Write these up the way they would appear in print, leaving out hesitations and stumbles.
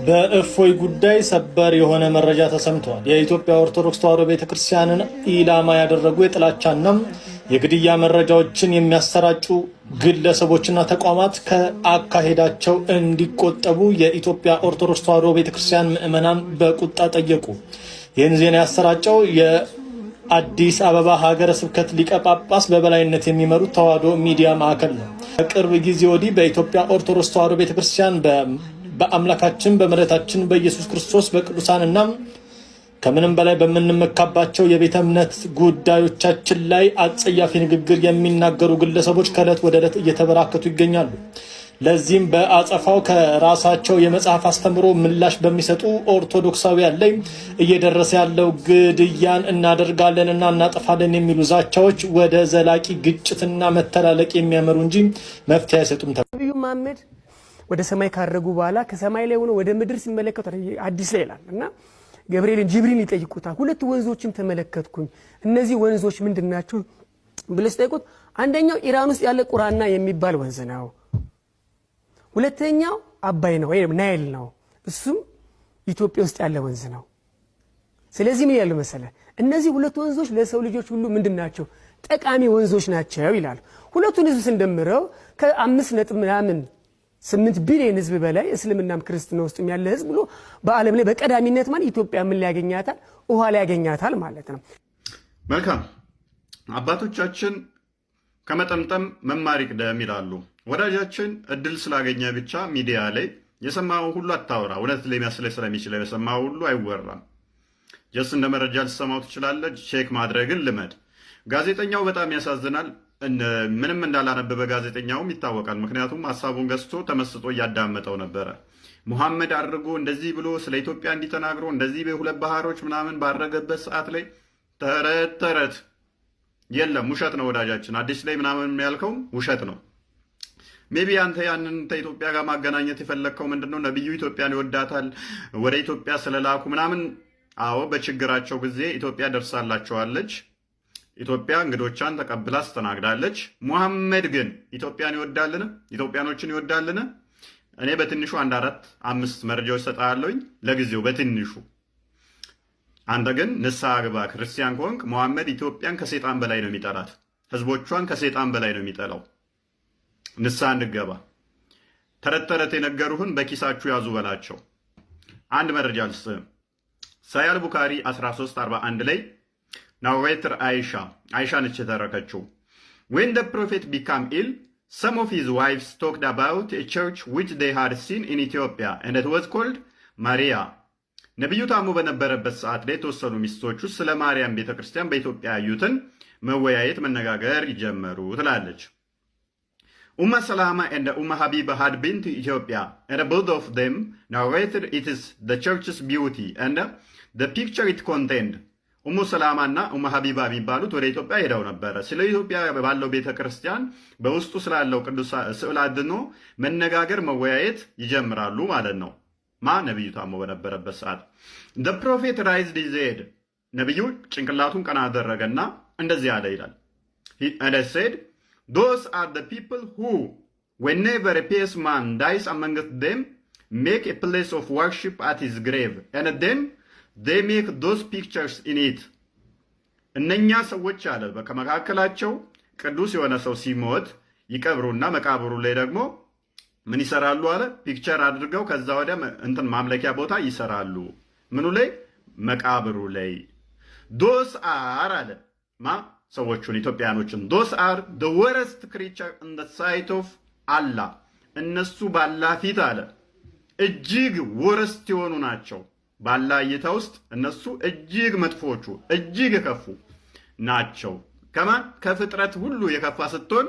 በእፎይ ጉዳይ ሰበር የሆነ መረጃ ተሰምቷል። የኢትዮጵያ ኦርቶዶክስ ተዋሕዶ ቤተክርስቲያንን ኢላማ ያደረጉ የጥላቻና የግድያ መረጃዎችን የሚያሰራጩ ግለሰቦችና ተቋማት ከአካሄዳቸው እንዲቆጠቡ የኢትዮጵያ ኦርቶዶክስ ተዋሕዶ ቤተክርስቲያን ምዕመናን በቁጣ ጠየቁ። ይህን ዜና ያሰራጨው የአዲስ አበባ ሀገረ ስብከት ሊቀ ጳጳስ በበላይነት የሚመሩት ተዋሕዶ ሚዲያ ማዕከል ነው። ከቅርብ ጊዜ ወዲህ በኢትዮጵያ ኦርቶዶክስ ተዋሕዶ ቤተክርስቲያን በአምላካችን በመድኃኒታችን በኢየሱስ ክርስቶስ በቅዱሳንና ከምንም በላይ በምንመካባቸው የቤተ እምነት ጉዳዮቻችን ላይ አጸያፊ ንግግር የሚናገሩ ግለሰቦች ከዕለት ወደ ዕለት እየተበራከቱ ይገኛሉ። ለዚህም በአጸፋው ከራሳቸው የመጽሐፍ አስተምሮ ምላሽ በሚሰጡ ኦርቶዶክሳውያን ላይ እየደረሰ ያለው ግድያን እናደርጋለንና እናጠፋለን የሚሉ ዛቻዎች ወደ ዘላቂ ግጭትና መተላለቅ የሚያመሩ እንጂ መፍትሄ አይሰጡም። ነብዩ መሐመድ ወደ ሰማይ ካረጉ በኋላ ከሰማይ ላይ ሆኖ ወደ ምድር ሲመለከቱ አዲስ ላይ ይላል እና ገብርኤልን ጅብሪል ይጠይቁታል። ሁለት ወንዞችን ተመለከትኩኝ፣ እነዚህ ወንዞች ምንድናቸው ብለው ሲጠይቁት አንደኛው ኢራን ውስጥ ያለ ቁራና የሚባል ወንዝ ነው፣ ሁለተኛው አባይ ነው ወይም ናይል ነው፣ እሱም ኢትዮጵያ ውስጥ ያለ ወንዝ ነው። ስለዚህ ምን ያለው መሰለ እነዚህ ሁለት ወንዞች ለሰው ልጆች ሁሉ ምንድናቸው ጠቃሚ ወንዞች ናቸው ይላሉ። ሁለቱን ህዝብ ስንደምረው ከ5.8 ቢሊዮን ህዝብ በላይ እስልምናም ክርስትና ውስጥም ያለ ህዝብ ብሎ በዓለም ላይ በቀዳሚነት ማለት ኢትዮጵያ ምን ሊያገኛታል? ውሃ ሊያገኛታል ማለት ነው። መልካም አባቶቻችን ከመጠምጠም መማር ይቅደም ይላሉ። ወዳጃችን እድል ስላገኘ ብቻ ሚዲያ ላይ የሰማው ሁሉ አታወራ። እውነት ሊመስል ስለሚችል የሰማው ሁሉ አይወራም። ጀስ እንደ መረጃ ልትሰማው ትችላለህ። ቼክ ማድረግን ልመድ። ጋዜጠኛው በጣም ያሳዝናል። ምንም እንዳላነበበ ጋዜጠኛውም ይታወቃል። ምክንያቱም ሀሳቡን ገዝቶ ተመስጦ እያዳመጠው ነበረ። ሙሐመድ አድርጎ እንደዚህ ብሎ ስለ ኢትዮጵያ እንዲተናግሮ እንደዚህ በሁለት ባህሮች ምናምን ባረገበት ሰዓት ላይ ተረት የለም። ውሸት ነው ወዳጃችን። አዲስ ላይ ምናምን ያልከው ውሸት ነው። ሜቢ አንተ ያንን ከኢትዮጵያ ጋር ማገናኘት የፈለግከው ምንድነው? ነቢዩ ኢትዮጵያን ይወዳታል ወደ ኢትዮጵያ ስለላኩ ምናምን። አዎ በችግራቸው ጊዜ ኢትዮጵያ ደርሳላቸዋለች። ኢትዮጵያ እንግዶቿን ተቀብላ አስተናግዳለች። ሙሐመድ ግን ኢትዮጵያን ይወዳልን? ኢትዮጵያኖችን ይወዳልን? እኔ በትንሹ 1-4-5 መረጃዎች ሰጣለሁኝ ለጊዜው በትንሹ። አንተ ግን ንስሐ ግባ። ክርስቲያን ከሆንክ ሙሐመድ ኢትዮጵያን ከሰይጣን በላይ ነው የሚጠላት፣ ህዝቦቿን ከሰይጣን በላይ ነው የሚጠላው። ንስሐ እንገባ። ተረት የነገሩህን በኪሳችሁ ያዙ በላቸው። አንድ መረጃ ልስጥህ። ሳሂህ ቡኻሪ 1341 ላይ ናሬተር አይሻ ነች የተረከችው። when the prophet became ill, some of his wives talked about a church which they had seen in Ethiopia and it was called Maria. ነብዩ ታሞ በነበረበት ሰዓት ላይ የተወሰኑ ሚስቶቹ ስለ ማርያም ቤተክርስቲያን በኢትዮጵያ ያዩትን መወያየት መነጋገር ይጀመሩ ትላለች። Umm Salama and Umm Habiba had been to Ethiopia and both of them narrated it is the church's beauty and the picture it contained. ኡሙ ሰላማ እና ኡሙ ሀቢባ የሚባሉት ወደ ኢትዮጵያ ሄደው ነበረ። ስለ ኢትዮጵያ ባለው ቤተክርስቲያን በውስጡ ስላለው ቅዱስ ስዕል አድኖ መነጋገር መወያየት ይጀምራሉ ማለት ነው። ነብዩ ታሞ በነበረበት ሰዓት the prophet raised his head, ነብዩ ጭንቅላቱን ቀና አደረገና እንደዚህ አለ ይላል። and I said those are the people who whenever a pious man dies amongst them make a place of worship at his grave and then they make those pictures in it. እነኛ ሰዎች አለ ከመካከላቸው ቅዱስ የሆነ ሰው ሲሞት ይቀብሩና መቃብሩ ላይ ደግሞ ምን ይሰራሉ አለ? ፒክቸር አድርገው ከዛ ወዲያ እንትን ማምለኪያ ቦታ ይሰራሉ። ምኑ ላይ? መቃብሩ ላይ። those are አለ ሰዎቹን ኢትዮጵያኖችን those are the worst creature in the sight of Allah. እነሱ ባላ ፊት አለ እጅግ ወረስት የሆኑ ናቸው። ባላ እይታ ውስጥ እነሱ እጅግ መጥፎቹ እጅግ የከፉ ናቸው። ከማን? ከፍጥረት ሁሉ የከፋ ስትሆን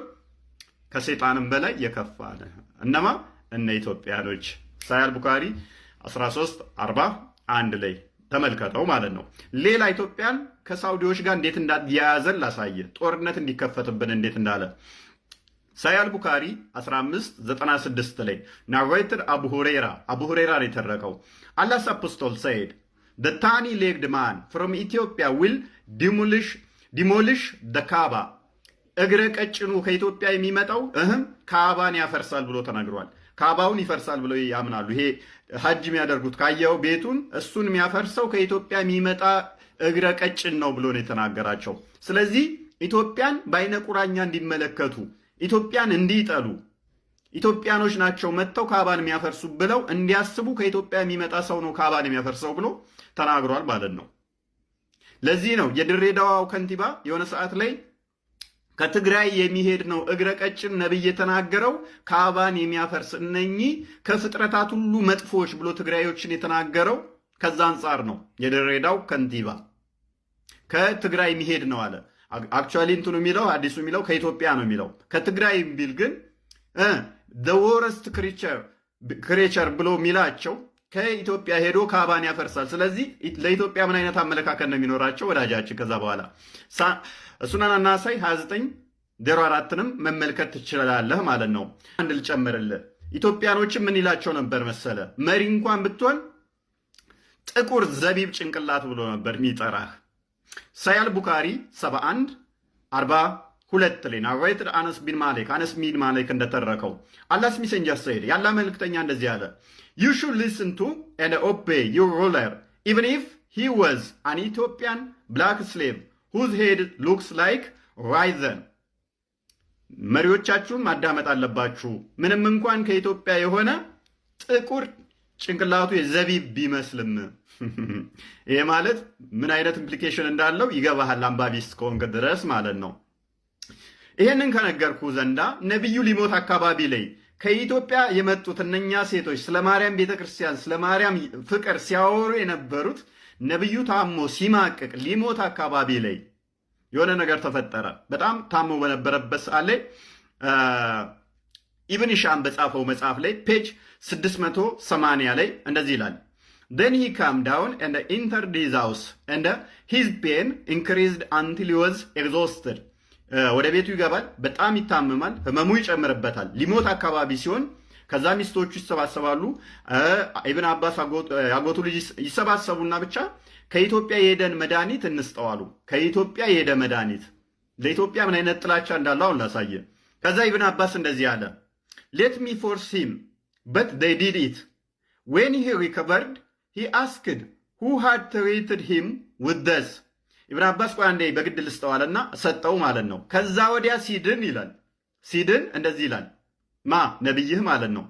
ከሰይጣንም በላይ የከፋ ነው። እነማ? እነ ኢትዮጵያኖች። ሳሂህ ቡኻሪ 1341 ላይ ተመልከተው ማለት ነው። ሌላ ኢትዮጵያን ከሳውዲዎች ጋር እንዴት እንዳያያዘን ላሳየ፣ ጦርነት እንዲከፈትብን እንዴት እንዳለ ሳሂህ ቡኻሪ 1596 ላይ ናሬተር አቡ ሁረይራ የተረከው Allah's apostle said, the tiny-legged man from Ethiopia will demolish the Kaaba. እግረ ቀጭኑ ከኢትዮጵያ የሚመጣው ካባን ያፈርሳል ብሎ ተናግሯል። ካባውን ይፈርሳል ብለው ያምናሉ። ይሄ ሀጅ የሚያደርጉት ካየው ቤቱን እሱን የሚያፈርሰው ከኢትዮጵያ የሚመጣ እግረ ቀጭን ነው ብሎ ነው የተናገራቸው። ስለዚህ ኢትዮጵያን በአይነ ቁራኛ እንዲመለከቱ፣ ኢትዮጵያን እንዲጠሉ፣ ኢትዮጵያኖች ናቸው መጥተው ካባን የሚያፈርሱ ብለው እንዲያስቡ ከኢትዮጵያ የሚመጣ ሰው ነው ካባን የሚያፈርሰው ብሎ ተናግሯል ማለት ነው። ለዚህ ነው የድሬዳዋው ከንቲባ የሆነ ሰዓት ላይ ከትግራይ የሚሄድ ነው እግረ ቀጭን ነብይ የተናገረው ካባን የሚያፈርስ እነኚህ ከፍጥረታት ሁሉ መጥፎች ብሎ ትግራዮችን የተናገረው ከዛ አንጻር ነው። የድሬዳው ከንቲባ ከትግራይ የሚሄድ ነው አለ። አክቹዋሊ እንትኑ የሚለው አዲሱ የሚለው ከኢትዮጵያ ነው የሚለው። ከትግራይ ቢል ግን the worst creature ብሎ የሚላቸው ከኢትዮጵያ ሄዶ ካባን ያፈርሳል። ስለዚህ ለኢትዮጵያ ምን አይነት አመለካከት ነው የሚኖራቸው ወዳጃችን? ከዛ በኋላ ሱናን አናሳይ 29:04ንም መመልከት ትችላለህ ማለት ነው። አንድ ልጨምርልህ። ኢትዮጵያኖችም ምን ይላቸው ነበር መሰለ? መሪ እንኳን ብትሆን ጥቁር ዘቢብ ጭንቅላት ብሎ ነበር የሚጠራህ። ሳያል ቡካሪ 71:42 ላይ ናሬትድ አነስ ቢን ማሌክ እንደተረከው አላህስ ሜሴንጀር ሰይድ ያላ መልእክተኛ እንደዚህ አለ you should listen to and obey your ruler even if he was an Ethiopian black slave whose head looks like raisin መሪዎቻችሁን ማዳመጥ አለባችሁ ምንም እንኳን ከኢትዮጵያ የሆነ ጥቁር ጭንቅላቱ የዘቢብ ቢመስልም። ይሄ ማለት ምን አይነት ኢምፕሊኬሽን እንዳለው ይገባሃል አንባቢስ ከሆንክ ድረስ ማለት ነው። ይሄንን ከነገርኩ ዘንዳ ነብዩ ሊሞት አካባቢ ላይ ከኢትዮጵያ የመጡት እነኛ ሴቶች ስለ ማርያም ቤተክርስቲያን ስለ ማርያም ፍቅር ሲያወሩ የነበሩት ነብዩ ታሞ ሲማቅቅ ሊሞት አካባቢ ላይ የሆነ ነገር ተፈጠረ። በጣም ታሞ በነበረበት ሰዓት ላይ ኢብን ሂሻም በጻፈው መጽሐፍ ላይ ፔጅ 680 ላይ እንደዚህ ይላል then he came down and entered his house and his pain increased until he was exhausted ወደ ቤቱ ይገባል፣ በጣም ይታመማል፣ ህመሙ ይጨምርበታል። ሊሞት አካባቢ ሲሆን ከዛ ሚስቶቹ ይሰባሰባሉ፣ ኢብን አባስ ያጎቱ ልጅ ይሰባሰቡና ብቻ ከኢትዮጵያ የሄደን መድኃኒት እንስጠዋሉ። ከኢትዮጵያ የሄደ መድኃኒት ለኢትዮጵያ ምን አይነት ጥላቻ እንዳለው አሁን ላሳየ። ከዛ ኢብን አባስ እንደዚህ አለ let me force him but they did it when he recovered he asked who had treated him with this ኢብን አባስ ቆይ አንዴ በግድ ልስጠዋልና ሰጠው ማለት ነው። ከዛ ወዲያ ሲድን ይላል ሲድን እንደዚህ ይላል ማ ነብይህ ማለት ነው።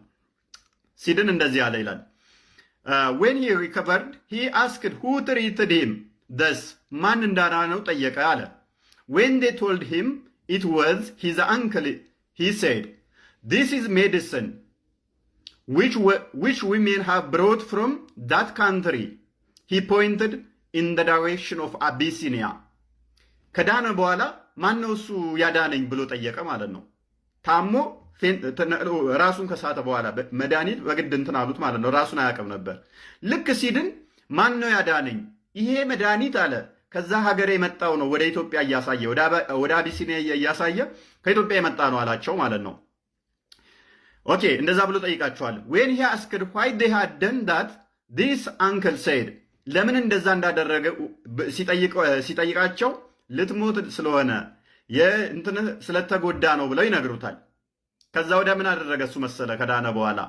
ሲድን እንደዚህ አለ ይላል when he recovered he asked who treated him this ማን እንዳዳነው ጠየቀ አለ። when they told him it was his uncle he said this is medicine which women have brought from that country he pointed in the direction of Abyssinia ከዳነ በኋላ ማን ነው እሱ ያዳነኝ ብሎ ጠየቀ ማለት ነው። ታሞ ራሱን ከሳተ በኋላ መድኃኒት በግድ እንትን አሉት ማለት ነው። ራሱን አያውቅም ነበር። ልክ ሲድን ማን ነው ያዳነኝ? ይሄ መድኃኒት አለ ከዛ ሀገር የመጣው ነው፣ ወደ ኢትዮጵያ እያሳየ ወደ አቢሲኒያ እያሳየ ከኢትዮጵያ የመጣ ነው አላቸው ማለት ነው። ኦኬ እንደዛ ብሎ ጠይቃቸዋል። when he asked why they had done that this uncle said ለምን እንደዛ እንዳደረገ ሲጠይቃቸው ልትሞት ስለሆነ የእንትን ስለተጎዳ ነው ብለው ይነግሩታል። ከዛ ወዲያ ምን አደረገ እሱ መሰለ? ከዳነ በኋላ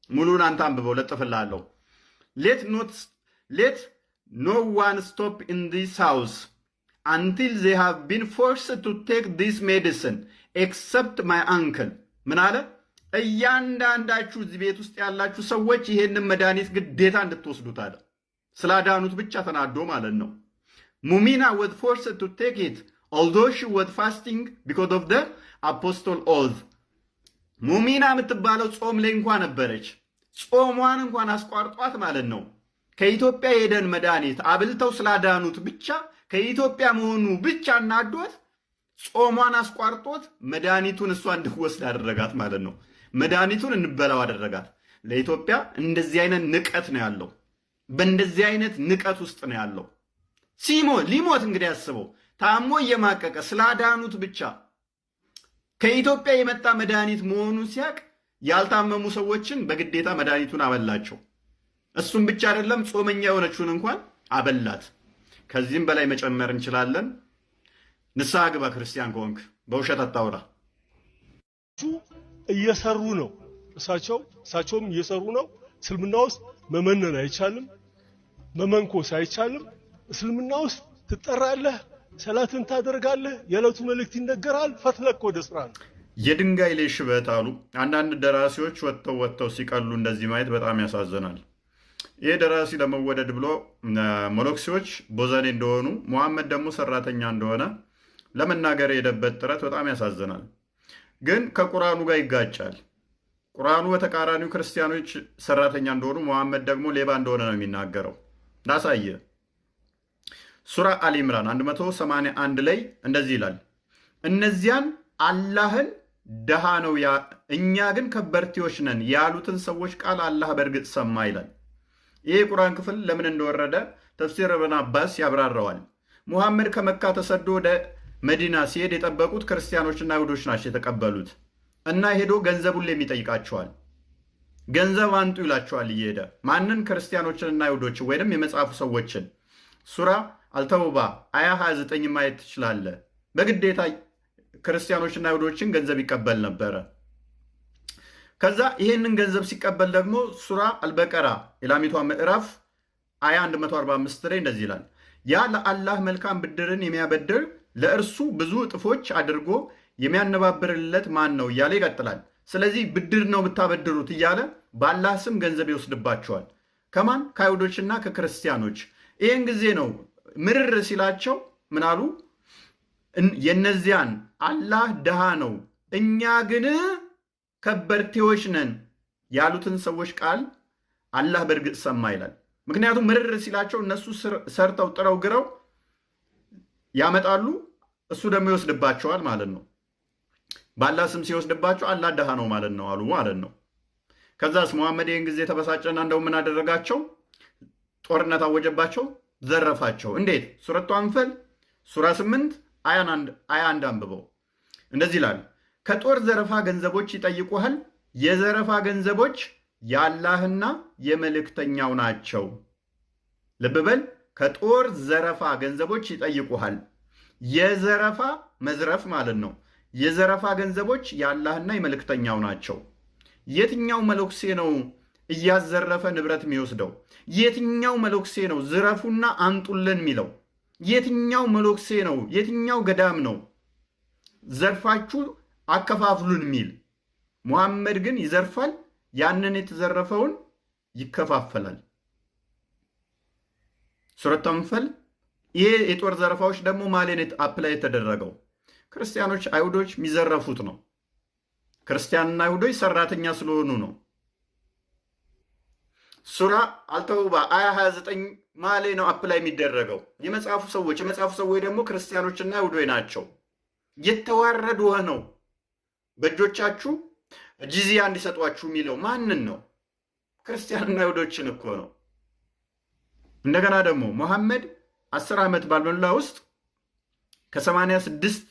ሙሉን አንተ አንብበው ለጥፍልሃለሁ። let no one stop in this house until they have been forced to take this medicine except my uncle ምን አለ? እያንዳንዳችሁ እዚህ ቤት ውስጥ ያላችሁ ሰዎች ይሄንን መድኃኒት ግዴታ እንድትወስዱት አለ። ስላዳኑት ብቻ ተናዶ ማለት ነው። ሙሚና was forced to take it although she was fasting because of the apostle oath ሙሚና የምትባለው ጾም ላይ እንኳን ነበረች። ጾሟን እንኳን አስቋርጧት ማለት ነው። ከኢትዮጵያ የሄደን መድኃኒት አብልተው ስላዳኑት ብቻ ከኢትዮጵያ መሆኑ ብቻ እናዶት ጾሟን አስቋርጦት መድኃኒቱን እሷ እንድትወስድ አደረጋት ማለት ነው። መድኃኒቱን እንበላው አደረጋት። ለኢትዮጵያ እንደዚህ አይነት ንቀት ነው ያለው። በእንደዚህ አይነት ንቀት ውስጥ ነው ያለው። ሊሞት እንግዲህ ያስበው ታሞ እየማቀቀ ስላዳኑት ብቻ ከኢትዮጵያ የመጣ መድኃኒት መሆኑን ሲያቅ ያልታመሙ ሰዎችን በግዴታ መድኃኒቱን አበላቸው። እሱም ብቻ አይደለም ጾመኛ የሆነችውን እንኳን አበላት። ከዚህም በላይ መጨመር እንችላለን። ንስሐ ግባ ክርስቲያን ከሆንክ፣ በውሸት አታውራ። እየሰሩ ነው። እሳቸውም እየሰሩ ነው። እስልምና ውስጥ መመነን አይቻልም፣ መመንኮስ አይቻልም። እስልምና ውስጥ ትጠራለህ፣ ሰላትን ታደርጋለህ፣ የዕለቱ መልእክት ይነገራል፣ ፈትለክ ወደ ስራ ነው። የድንጋይ ላይ ሽበት አሉ አንዳንድ ደራሲዎች ወጥተው ሲቀሉ እንደዚህ ማየት በጣም ያሳዝናል። ይህ ደራሲ ለመወደድ ብሎ ሞሎክሲዎች ቦዘኔ እንደሆኑ ሙሐመድ ደግሞ ሰራተኛ እንደሆነ ለመናገር የሄደበት ጥረት በጣም ያሳዝናል። ግን ከቁርአኑ ጋር ይጋጫል። ቁርአኑ በተቃራኒው ክርስቲያኖች ሰራተኛ እንደሆኑ ሙሐመድ ደግሞ ሌባ እንደሆነ ነው የሚናገረው። ላሳየ ሱራ አልኢምራን 181 ላይ እንደዚህ ይላል፣ እነዚያን አላህን ደሃ ነው እኛ ግን ከበርቴዎች ነን ያሉትን ሰዎች ቃል አላህ በእርግጥ ሰማ ይላል። ይህ የቁርአን ክፍል ለምን እንደወረደ ተፍሲር ኢብኑ አባስ ያብራራዋል። ሙሐመድ ከመካ ተሰዶ ወደ መዲና ሲሄድ የጠበቁት ክርስቲያኖችና አይሁዶች ናቸው የተቀበሉት እና ሄዶ ገንዘቡን የሚጠይቃቸዋል። ገንዘብ አንጡ ይላቸዋል እየሄደ ማንን? ክርስቲያኖችንና አይሁዶችን ወይንም የመጽሐፉ ሰዎችን። ሱራ አልተውባ አያ 29 ማየት ትችላለህ። በግዴታ ክርስቲያኖችና አይሁዶችን ገንዘብ ይቀበል ነበረ። ከዛ ይሄንን ገንዘብ ሲቀበል ደግሞ ሱራ አልበቀራ የላሚቷ ምዕራፍ አያ 145 ላይ እንደዚህ ይላል፣ ያ ለአላህ መልካም ብድርን የሚያበድር ለእርሱ ብዙ እጥፎች አድርጎ የሚያነባብርለት ማን ነው እያለ ይቀጥላል። ስለዚህ ብድር ነው የምታበድሩት እያለ በአላህ ስም ገንዘብ ይወስድባቸዋል። ከማን? ከአይሁዶችና ከክርስቲያኖች። ይህን ጊዜ ነው ምርር ሲላቸው ምናሉ? የነዚያን አላህ ድሃ ነው እኛ ግን ከበርቴዎች ነን ያሉትን ሰዎች ቃል አላህ በእርግጥ ሰማ ይላል። ምክንያቱም ምርር ሲላቸው እነሱ ሰርተው ጥረው ግረው ያመጣሉ፣ እሱ ደግሞ ይወስድባቸዋል ማለት ነው። በአላህ ስም ሲወስድባቸው አላህ ድሃ ነው ማለት ነው አሉ ማለት ነው። ከዛስ ሙሐመድ ይህን ጊዜ ተበሳጨና እንደው ምን አደረጋቸው? ጦርነት አወጀባቸው፣ ዘረፋቸው። እንዴት? ሱረቱ አንፈል ሱራ 8 አያ 1 አንብበው እንደዚህ ይላል፣ ከጦር ዘረፋ ገንዘቦች ይጠይቁሃል፣ የዘረፋ ገንዘቦች የአላህና የመልእክተኛው ናቸው። ልብ በል፣ ከጦር ዘረፋ ገንዘቦች ይጠይቁሃል። የዘረፋ መዝረፍ ማለት ነው። የዘረፋ ገንዘቦች የአላህና የመልእክተኛው ናቸው። የትኛው መለኩሴ ነው እያዘረፈ ንብረት የሚወስደው? የትኛው መለኩሴ ነው ዝረፉና አንጡልን የሚለው? የትኛው መለኩሴ ነው? የትኛው ገዳም ነው ዘርፋችሁ አከፋፍሉን የሚል? ሙሐመድ ግን ይዘርፋል፣ ያንን የተዘረፈውን ይከፋፈላል። ሱረቱ አንፈል። ይሄ የጦር ዘረፋዎች ደግሞ ማሌኔት አፕላይ የተደረገው ክርስቲያኖች አይሁዶች የሚዘረፉት ነው። ክርስቲያንና አይሁዶች ሰራተኛ ስለሆኑ ነው። ሱራ አልተውባ አያ 29 ማሌ ነው አፕላይ የሚደረገው። የመጽሐፉ ሰዎች ደግሞ ክርስቲያኖችና አይሁዶች ናቸው። የተዋረዱ ነው። በእጆቻችሁ ጂዚያ እንዲሰጧችሁ የሚለው ማንን ነው? ክርስቲያንና አይሁዶችን እኮ ነው። እንደገና ደግሞ ሙሐመድ 10 ዓመት ባልሞላ ውስጥ ከ86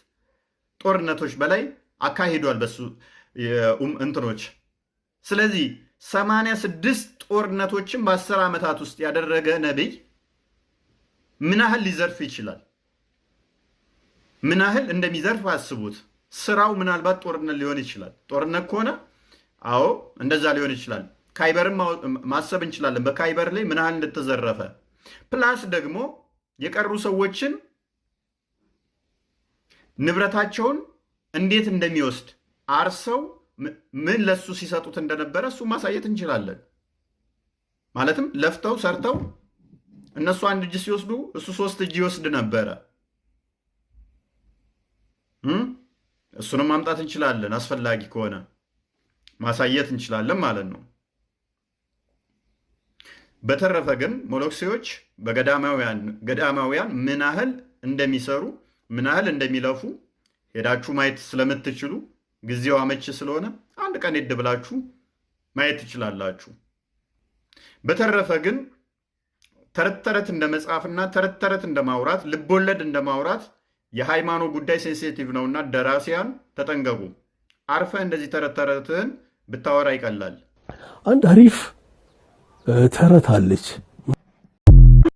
ጦርነቶች በላይ አካሂዷል በሱ እንትኖች። ስለዚህ 86 ጦርነቶችን በ10 ዓመታት ውስጥ ያደረገ ነቢይ ምን ያህል ሊዘርፍ ይችላል? ምን ያህል እንደሚዘርፍ አስቡት። ስራው ምናልባት ጦርነት ሊሆን ይችላል። ጦርነት ከሆነ አዎ እንደዛ ሊሆን ይችላል። ካይበርን ማሰብ እንችላለን። በካይበር ላይ ምን ያህል እንደተዘረፈ ፕላስ ደግሞ የቀሩ ሰዎችን ንብረታቸውን እንዴት እንደሚወስድ አርሰው ምን ለሱ ሲሰጡት እንደነበረ እሱ ማሳየት እንችላለን። ማለትም ለፍተው ሰርተው እነሱ 1 እጅ ሲወስዱ እሱ 3 እጅ ይወስድ ነበረ። እሱንም ማምጣት እንችላለን። አስፈላጊ ከሆነ ማሳየት እንችላለን ማለት ነው። በተረፈ ግን ሞሎክሴዎች በገዳማውያን ምን ያህል እንደሚሰሩ ምን ያህል እንደሚለፉ ሄዳችሁ ማየት ስለምትችሉ ጊዜው አመች ስለሆነ አንድ ቀን ሄድ ብላችሁ ማየት ትችላላችሁ። በተረፈ ግን ተረት ተረት እንደ መጽሐፍና ተረት ተረት እንደማውራት ልቦለድ እንደማውራት የሃይማኖት ጉዳይ ሴንሲቲቭ ነውና ደራሲያን ተጠንቀቁ። አርፈ እንደዚህ ተረት ተረትህን ብታወራ ይቀላል። አንድ አሪፍ ተረት አለች።